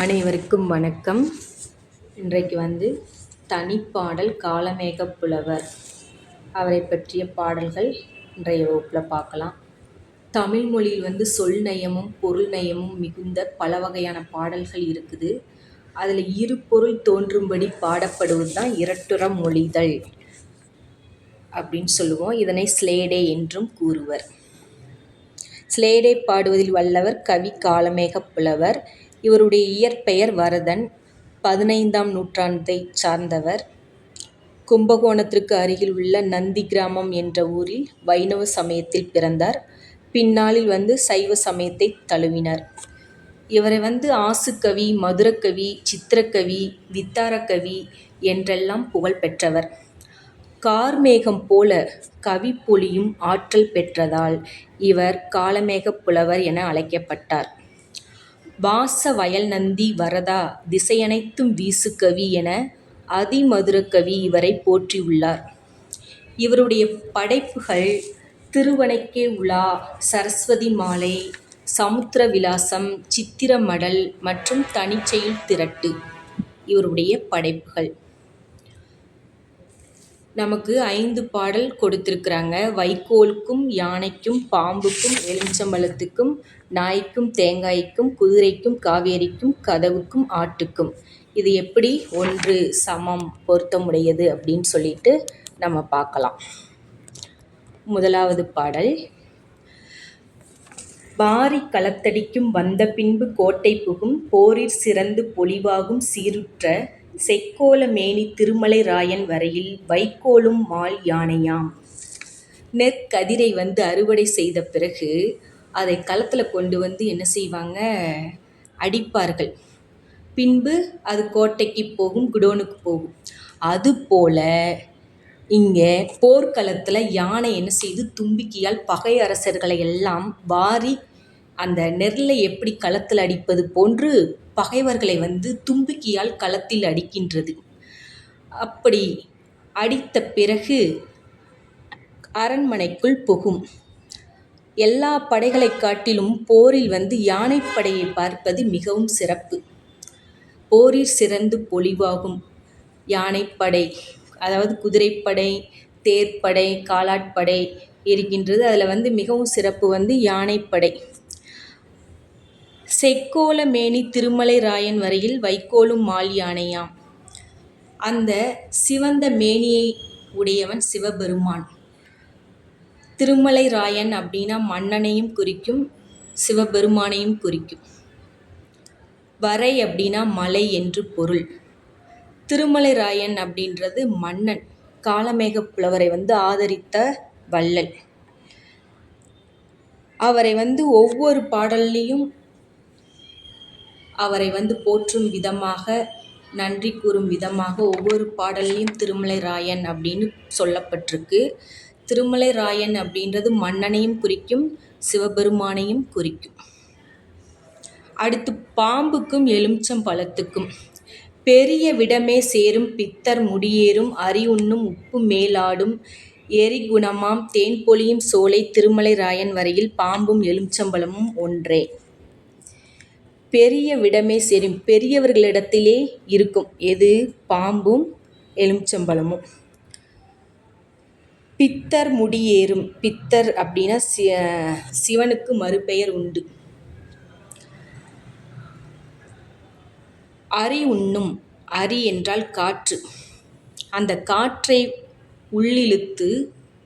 அனைவருக்கும் வணக்கம். இன்றைக்கு தனிப்பாடல் காளமேகப் புலவர் அவரை பற்றிய பாடல்கள் இன்றைய வகுப்பில் பார்க்கலாம். தமிழ் மொழியில் சொல் நயமும் பொருள் நயமும் மிகுந்த பல வகையான பாடல்கள் இருக்குது. அதில் இரு பொருள் தோன்றும்படி பாடப்படுவது தான் இரட்டுற மொழிதல் அப்படின்னு சொல்லுவோம். இதனை ஸ்லேடை என்றும் கூறுவர். ஸ்லேடை பாடுவதில் வல்லவர் கவி காளமேகப் புலவர். இவருடைய இயற்பெயர் வரதன். 15ஆம் நூற்றாண்டை சார்ந்தவர். கும்பகோணத்திற்கு அருகில் உள்ள நந்தி கிராமம் என்ற ஊரில் வைணவ சமயத்தில் பிறந்தார். பின்னாளில் சைவ சமயத்தை தழுவினார். இவரை ஆசுகவி, மதுரக்கவி, சித்திரக்கவி, வித்தாரக்கவி என்றெல்லாம் புகழ் பெற்றவர். கார்மேகம் போல கவி பொழியும் ஆற்றல் பெற்றதால் இவர் காளமேகப் புலவர் என அழைக்கப்பட்டார். வாச வயல் நந்தி வரதா திசையனைத்தும் வீசுகவி என அதிமதுரக்கவி இவரை போற்றியுள்ளார். இவருடைய படைப்புகள் திருவனைக்கே உலா, சரஸ்வதி மாலை, சமுத்திர விலாசம், சித்திர மடல் மற்றும் தனிச்செயல் திரட்டு இவருடைய படைப்புகள். நமக்கு 5 பாடல் கொடுத்திருக்கிறாங்க. வைக்கோலுக்கும், யானைக்கும், பாம்புக்கும், எலுமிச்சம்பழத்துக்கும், நாய்க்கும், தேங்காய்க்கும், குதிரைக்கும், காவேரிக்கும், கதவுக்கும், ஆட்டுக்கும். இது எப்படி ஒன்று சமம் பொருத்தமுடையது அப்படின்னு சொல்லிட்டு நம்ம பார்க்கலாம். முதலாவது பாடல். பாரி களத்தடிக்கும் வந்த பின்பு கோட்டை புகும் போரிற் சிறந்து பொலிவாகும் சீருற்ற செக்கோல மேனி திருமலை ராயன் வரையில் வைக்கோலும் மால் யானையாம். நெற்கதிரை அறுவடை செய்த பிறகு அதை களத்தில் கொண்டு என்ன செய்வாங்க, அடிப்பார்கள். பின்பு அது கோட்டைக்கு போகும், குடோனுக்கு போகும். அதுபோல இங்கே போர்க்களத்தில் யானை என்ன செய்து தும்பிக்கையால் பகை அரசர்களை எல்லாம் வாரி அந்த நெல்லை எப்படி களத்தில் அடிப்பது போன்று பகைவர்களை தும்பிக்கையால் களத்தில் அடிக்கின்றது. அப்படி அடித்த பிறகு அரண்மனைக்குள் புகும். எல்லா படைகளை காட்டிலும் போரில் யானைப்படையை பார்ப்பது மிகவும் சிறப்பு. போரிற் சிறந்து பொலிவாகும் யானைப்படை, அதாவது குதிரைப்படை, தேர்ப்படை, காலாட்படை இருக்கின்றது. அதில் மிகவும் சிறப்பு யானைப்படை. செக்கோல மேனி திருமலை ராயன் வரையில் வைக்கோலும் மால் யானையாம். அந்த சிவந்த மேனியை உடையவன் சிவபெருமான். திருமலை ராயன் அப்படின்னா மன்னனையும் குறிக்கும், சிவபெருமானையும் குறிக்கும். வரை அப்படின்னா மலை என்று பொருள். திருமலை ராயன் அப்படின்றது மன்னன். காளமேகப் புலவரை ஆதரித்த வள்ளல். அவரை ஒவ்வொரு பாடல்லையும் அவரை போற்றும் விதமாக, நன்றி கூறும் விதமாக ஒவ்வொரு பாடல்லையும் திருமலை ராயன் அப்படின்னு சொல்லப்பட்டிருக்கு. திருமலை ராயன் அப்படின்றது மன்னனையும் குறிக்கும், சிவபெருமானையும் குறிக்கும். அடுத்து பாம்புக்கும் எலுமிச்சம்பழத்துக்கும். பெரிய விடமே சேரும் பித்தர் முடியேறும் அரி உண்ணும் உப்பு மேலாடும் எரிகுணமாம் தேன் பொழியும் சோலை திருமலை ராயன் வரையில் பாம்பும் எலுமிச்சம்பழமும் ஒன்றே. பெரிய விடமே சேரும், பெரியவர்களிடத்திலே இருக்கும். எது? பாம்பும் எலுமிச்சம்பழமும். பித்தர் முடியேறும். பித்தர் அப்படின்னா சிவனுக்கு மறுபெயர் உண்டு. அரி உண்ணும். அரி என்றால் காற்று. அந்த காற்றை உள்ளிழுத்து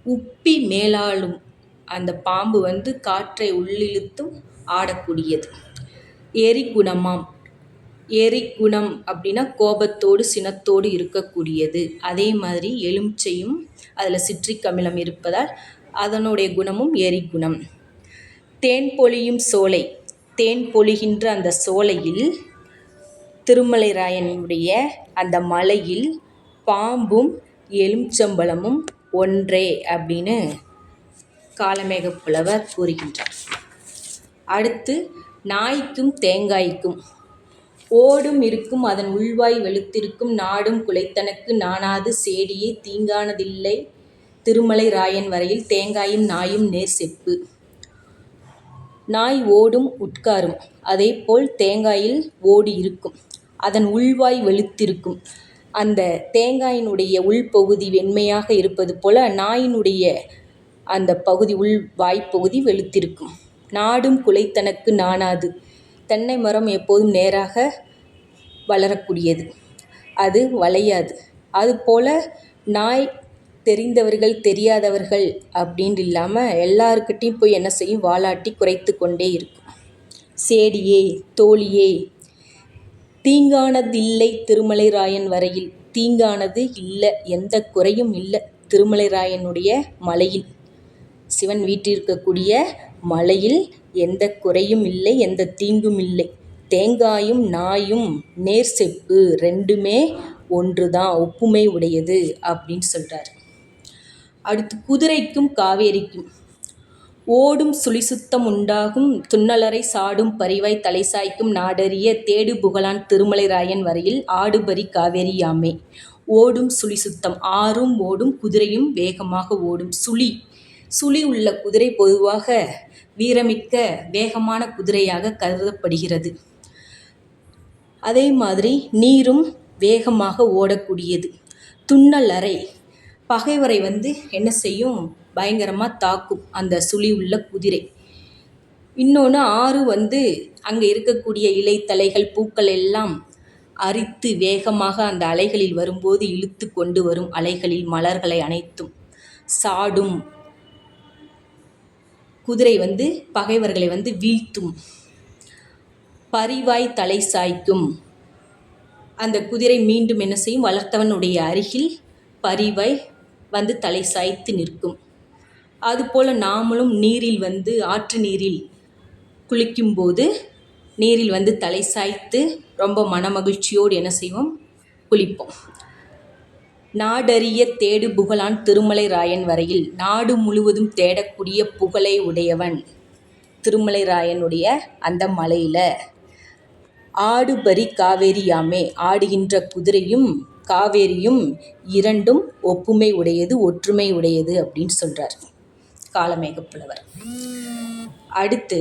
உப்பி மேலாளும். அந்த பாம்பு காற்றை உள்ளிழுத்தும் ஆடக்கூடியது. எரிகுணமாம். எரிகுணம் அப்படின்னா கோபத்தோடு சினத்தோடு இருக்கக்கூடியது. அதே மாதிரி எலுமிச்சையும் அதில் சிட்ரிக் அமிலம் இருப்பதால் அதனுடைய குணமும் எரிகுணம். தேன் பொழியும் சோலை. தேன் பொழிகின்ற அந்த சோலையில், திருமலை ராயனுடைய அந்த மலையில் பாம்பும் எலுமிச்சம்பழமும் ஒன்றே அப்படின்னு காளமேகப் புலவர் கூறுகின்றார். அடுத்து நாய்க்கும் தேங்காய்க்கும். ஓடும் இருக்கும் அதன் உள்வாய் வெளுத்திருக்கும் நாடும் குலைத்தனக்கு நாணாது சேடியே தீங்கானதில்லை திருமலை ராயன் வரையில் தேங்காயும் நாயும் நேர் செப்பு. நாய் ஓடும் உட்காரும். அதேபோல் தேங்காயில் ஓடு இருக்கும். அதன் உள்வாய் வெளுத்திருக்கும். அந்த தேங்காயினுடைய உள்பகுதி வெண்மையாக இருப்பது போல நாயினுடைய அந்த பகுதி வாய்ப்பகுதி வெளுத்திருக்கும். நாடும் குலைத்தனக்கு நாணாது. தென்னை மரம் எப்போதும் நேராக வளரக்கூடியது, அது வளையாது. அதுபோல் நாய் தெரிந்தவர்கள் தெரியாதவர்கள் அப்படின்னு இல்லாமல் எல்லாருக்கிட்டையும் போய் என்ன செய்யும், வாலாட்டி குறைத்து கொண்டே இருக்கும். சேடியே தோழியே தீங்கானதில்லை திருமலைராயன் வரையில். தீங்கானது இல்லை, எந்த குறையும் இல்லை திருமலைராயனுடைய மலையில், சிவன் வீற்றிருக்கக்கூடிய மலையில் எந்த குறையும் இல்லை, எந்த தீங்கும் இல்லை. தேங்காயும் நாயும் நேர் செப்பு, ரெண்டுமே ஒன்று தான், ஒப்புமை உடையது அப்படின்னு சொல்கிறார். அடுத்து குதிரைக்கும் காவேரிக்கும். ஓடும் சுழிசுத்தம் உண்டாகும் துன்னலரை சாடும் பரிவாய் தலை சாய்க்கும் நாடறிய தேடு புகழான் திருமலைராயன் வரையில் ஆடுபரி காவேரி யாமே. ஓடும் சுழிசுத்தம், ஆறும் ஓடும் குதிரையும் வேகமாக ஓடும். சுழி உள்ள குதிரை பொதுவாக வீரமிக்க வேகமான குதிரையாக கருதப்படுகிறது. அதே மாதிரி நீரும் வேகமாக ஓடக்கூடியது. துன்னல் அறை, பகைவரை என்ன செய்யும், பயங்கரமாக தாக்கும் அந்த சுழி உள்ள குதிரை. இன்னொன்று ஆறு அங்கே இருக்கக்கூடிய இலைத்தலைகள் பூக்கள் எல்லாம் அரித்து வேகமாக அந்த அலைகளில் வரும்போது இழுத்து கொண்டு வரும். அலைகளில் மலர்களை அனைத்தும் சாடும். குதிரை பகைவர்களை வீழ்த்தும். பரிவாய் தலை சாய்க்கும், அந்த குதிரை மீண்டும் என்ன செய்யும், வளர்த்தவனுடைய அருகில் பரிவாய் தலை சாய்த்து நிற்கும். அதுபோல் நாமளும் நீரில் ஆற்று நீரில் குளிக்கும்போது நீரில் தலை சாய்த்து ரொம்ப மனமகிழ்ச்சியோடு என்ன செய்வோம், குளிப்போம். நாடறிய தேடு புகழான் திருமலைராயன் வரையில். நாடு முழுவதும் தேடக்கூடிய புகழை உடையவன் திருமலைராயனுடைய அந்த மலையில். ஆடுபரி காவேரி யாமே, ஆடுகின்ற குதிரையும் காவேரியும் இரண்டும் ஒப்புமை உடையது, ஒற்றுமை உடையது அப்படின்னு சொல்கிறார் காளமேகப்புலவர். அடுத்து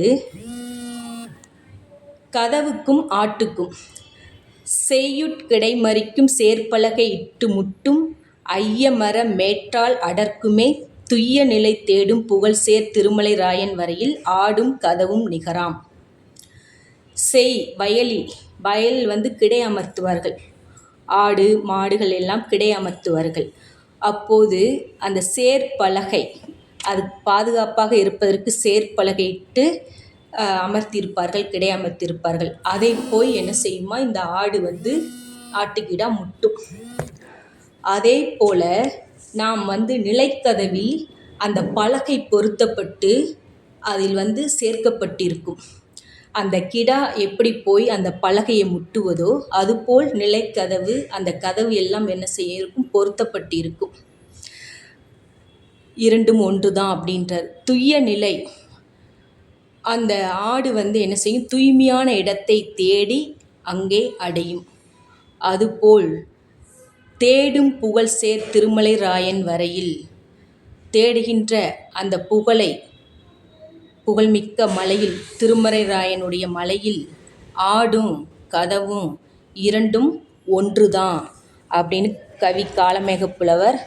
கதவுக்கும் ஆட்டுக்கும். செய்யுட்கிடைமறிக்கும் சேர்ப்பலகை இட்டு முட்டும் ஐயமர மேற்றால் அடர்க்குமே துய்ய நிலை தேடும் புகழ் சேர் திருமலைராயன் வரையில் ஆடும் கதவும் நிகராம். வயல் கிடை அமர்த்துவார்கள். ஆடு மாடுகள் எல்லாம் கிடை அமர்த்துவார்கள். அப்போது அந்த சேர்ப்பலகை, அது பாதுகாப்பாக இருப்பதற்கு சேர்ப்பலகை இட்டு அமர்த்தியிருப்பார்கள், கிடை அமர்த்தியிருப்பார்கள். அதை போய் என்ன செய்யுமா, இந்த ஆடு ஆட்டுக்கிடா முட்டும். அதே போல் நாம் நிலைக்கதவில் அந்த பலகை பொருத்தப்பட்டு அதில் சேர்க்கப்பட்டிருக்கும். அந்த கிடா எப்படி போய் அந்த பலகையை முட்டுவதோ அதுபோல் நிலைக்கதவு, அந்த கதவு எல்லாம் என்ன செய்ய இருக்கும், பொருத்தப்பட்டிருக்கும். இரண்டும் ஒன்று தான் அப்படின்றார். துய்ய நிலை, அந்த ஆடு என்ன செய்யும், தூய்மையான இடத்தை தேடி அங்கே அடையும். அதுபோல் தேடும் புகழ் சேர் திருமலைராயன் வரையில், தேடுகின்ற அந்த புகழ்மிக்க மலையில், திருமலைராயனுடைய மலையில் ஆடும் கதவும் இரண்டும் ஒன்றுதான் அப்படின்னு கவி காளமேகப்புலவர்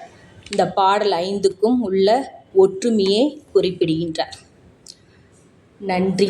இந்த பாடல் 5க்கும் உள்ள ஒற்றுமையை குறிப்பிடுகின்றார். நன்றி.